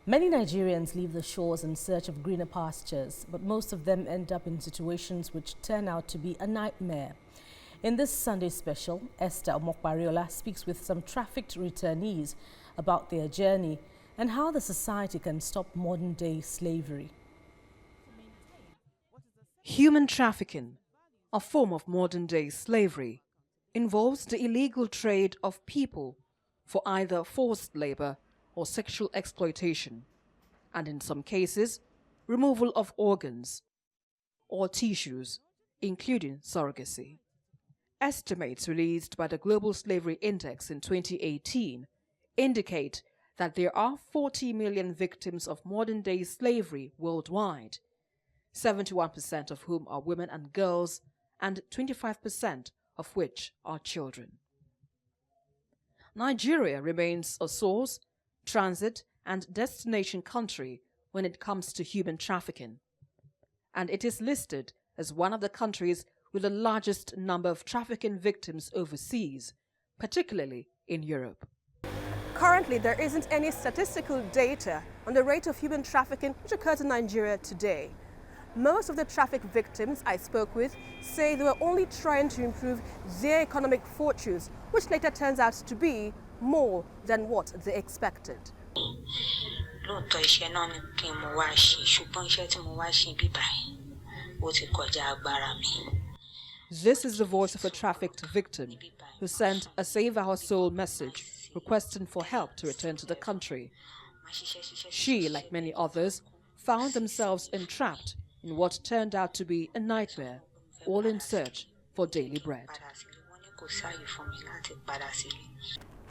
Many Nigerians leave the shores in search of greener pastures, but most of them end up in situations which turn out to be a nightmare. In this Sunday special, Esther Omopariola speaks with some trafficked returnees about their journey and how the society can stop modern-day slavery. Human trafficking, a form of modern-day slavery, involves the illegal trade of people for either forced labor or sexual exploitation, and in some cases, removal of organs or tissues, including surrogacy. Estimates released by the Global Slavery Index in 2018 indicate that there are 40 million victims of modern-day slavery worldwide, 71% of whom are women and girls, and 25% of which are children. Nigeria remains a source, transit, and destination country when it comes to human trafficking, and it is listed as one of the countries with the largest number of trafficking victims overseas, particularly in Europe. Currently, there isn't any statistical data on the rate of human trafficking which occurs in Nigeria today. Most of the trafficked victims I spoke with say they were only trying to improve their economic fortunes, which later turns out to be more than what they expected. This is the voice of a trafficked victim who sent a Save Our Soul message requesting for help to return to the country. She, like many others, found themselves entrapped in what turned out to be a nightmare, all in search for daily bread.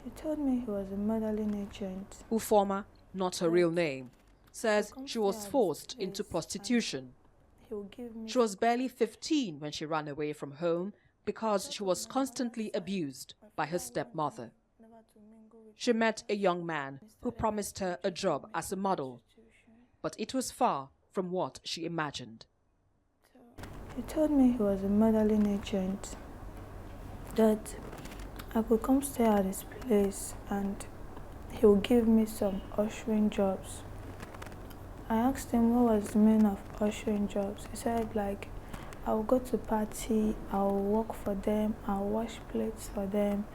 He told me he was a modeling agent. Ufoma, not her real name, says she was forced into prostitution. She was barely 15 when she ran away from home because she was constantly abused by her stepmother. She met a young man who promised her a job as a model, but it was far from what she imagined. He told me he was a modeling agent, that I could come stay at his place and he would give me some ushering jobs. I asked him what was the meaning of ushering jobs. He said, like, I will go to party, I will work for them, I will wash plates for them,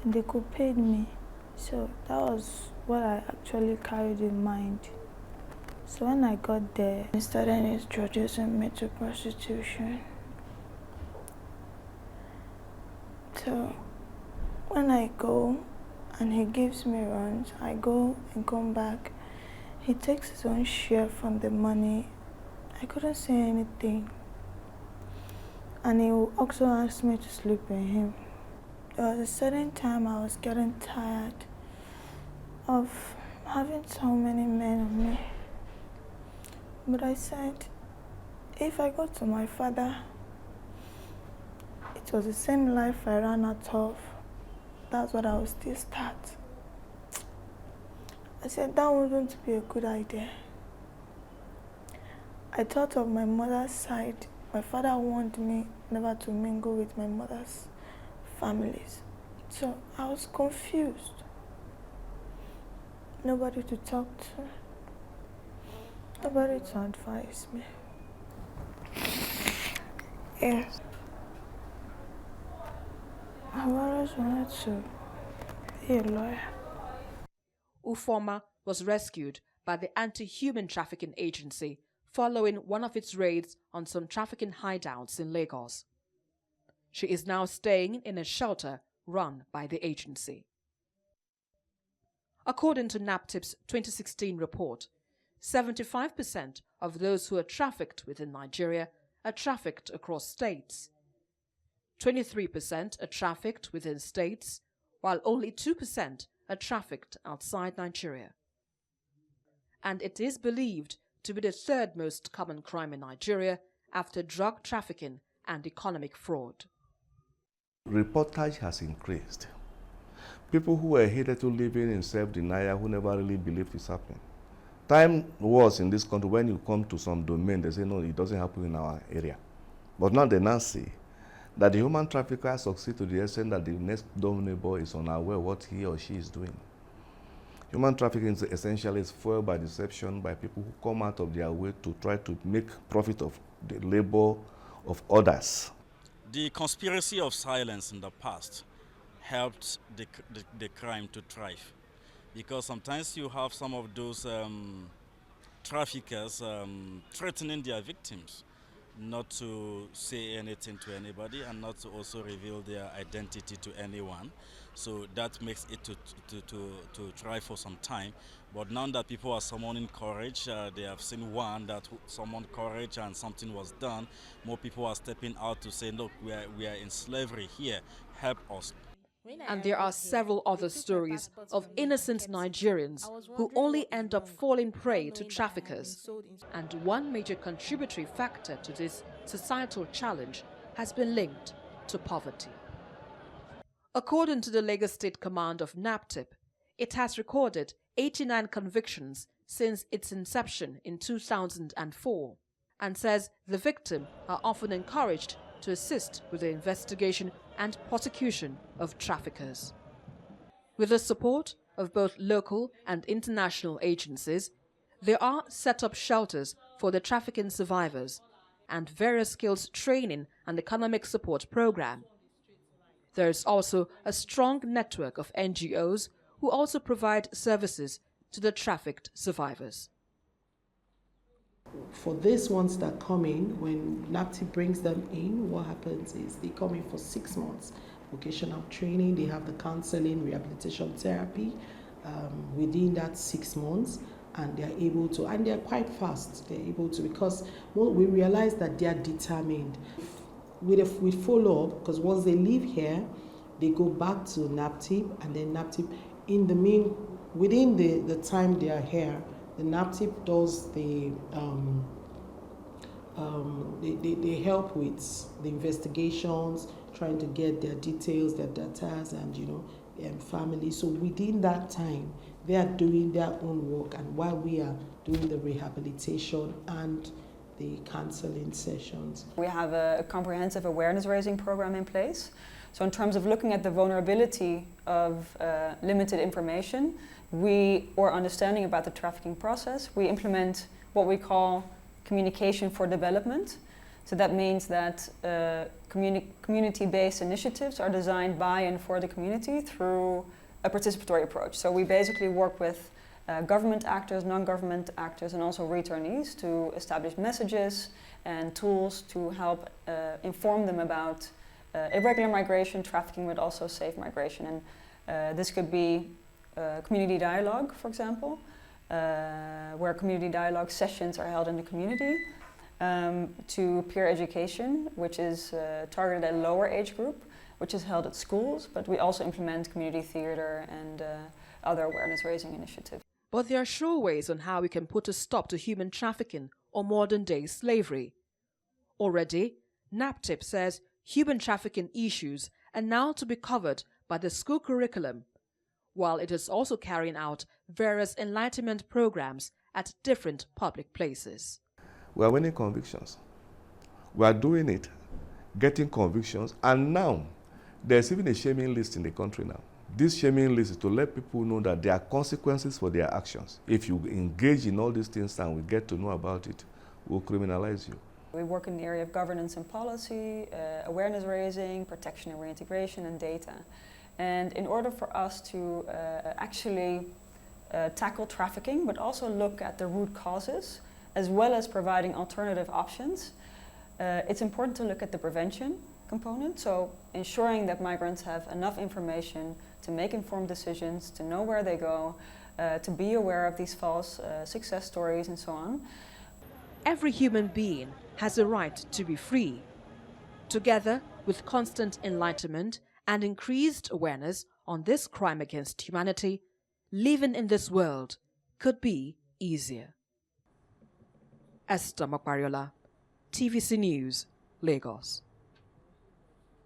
and they could pay me. So that was what I actually carried in mind. So when I got there, he started introducing me to prostitution. So when I go and he gives me runs, I go and come back. He takes his own share from the money. I couldn't say anything. And he also asked me to sleep with him. There was a certain time I was getting tired of having so many men on me. But I said, if I go to my father, it was the same life I ran out of. That's what I will still start. I said, that wouldn't be a good idea. I thought of my mother's side. My father warned me never to mingle with my mother's families. So I was confused. Nobody to talk to. Nobody to advise me. Yes. I've always wanted to be a lawyer. Ufoma was rescued by the Anti-Human Trafficking Agency following one of its raids on some trafficking hideouts in Lagos. She is now staying in a shelter run by the agency. According to NAPTIP's 2016 report, 75% of those who are trafficked within Nigeria are trafficked across states. 23% are trafficked within states, while only 2% are trafficked outside Nigeria. And it is believed to be the third most common crime in Nigeria after drug trafficking and economic fraud. Reportage has increased. People who were hitherto living in self-denial, who never really believed it's happening. Time was in this country when you come to some domain, they say, no, it doesn't happen in our area. But now they now see that the human trafficker succeeds to the extent that the next door neighbor is unaware what he or she is doing. Human trafficking is essentially fueled by deception by people who come out of their way to try to make profit of the labor of others. The conspiracy of silence in the past helped the crime to thrive, because sometimes you have some of those traffickers threatening their victims not to say anything to anybody and not to also reveal their identity to anyone. So that makes it to try for some time. But now that people are summoning courage, they have seen one that summoned courage and something was done, more people are stepping out to say, look, we are in slavery here, help us. And there are several other stories of innocent Nigerians who only end up falling prey to traffickers. And one major contributory factor to this societal challenge has been linked to poverty. According to the Lagos State Command of NAPTIP, it has recorded 89 convictions since its inception in 2004, and says the victims are often encouraged to assist with the investigation and prosecution of traffickers. With the support of both local and international agencies, there are set-up shelters for the trafficking survivors and various skills training and economic support program. There is also a strong network of NGOs who also provide services to the trafficked survivors. For these ones that come in, when NAPTIP brings them in, what happens is they come in for 6 months. Vocational training, they have the counseling, rehabilitation therapy within that 6 months, and they're able to, and they're quite fast, they're able to, because we realize that they're determined. With follow-up, because once they leave here, they go back to NAPTIP, and then NAPTIP, within the time they are here, the NAPTIP does they help with the investigations, trying to get their details, their data, and family. So within that time, they are doing their own work, and while we are doing the rehabilitation and the counseling sessions. We have a comprehensive awareness raising program in place. So in terms of looking at the vulnerability of limited information, or understanding about the trafficking process, we implement what we call communication for development. So that means that community-based initiatives are designed by and for the community through a participatory approach. So we basically work with government actors, non-government actors, and also returnees to establish messages and tools to help inform them about irregular migration, trafficking, but also safe migration. And this could be community dialogue, for example, where community dialogue sessions are held in the community, to peer education, which is targeted at a lower age group, which is held at schools, but we also implement community theater and other awareness raising initiatives. But there are sure ways on how we can put a stop to human trafficking or modern-day slavery. Already, NAPTIP says human trafficking issues are now to be covered by the school curriculum, while it is also carrying out various enlightenment programs at different public places. We are winning convictions. We are doing it, getting convictions, and now there's even a shaming list in the country now. This shaming list is to let people know that there are consequences for their actions. If you engage in all these things and we get to know about it, we'll criminalize you. We work in the area of governance and policy, awareness raising, protection and reintegration, and data. And in order for us to actually tackle trafficking, but also look at the root causes, as well as providing alternative options, it's important to look at the prevention component. So ensuring that migrants have enough information to make informed decisions, to know where they go, to be aware of these false success stories and so on. Every human being has a right to be free. Together with constant enlightenment and increased awareness on this crime against humanity, living in this world could be easier. Esther Omopariola, TVC News, Lagos.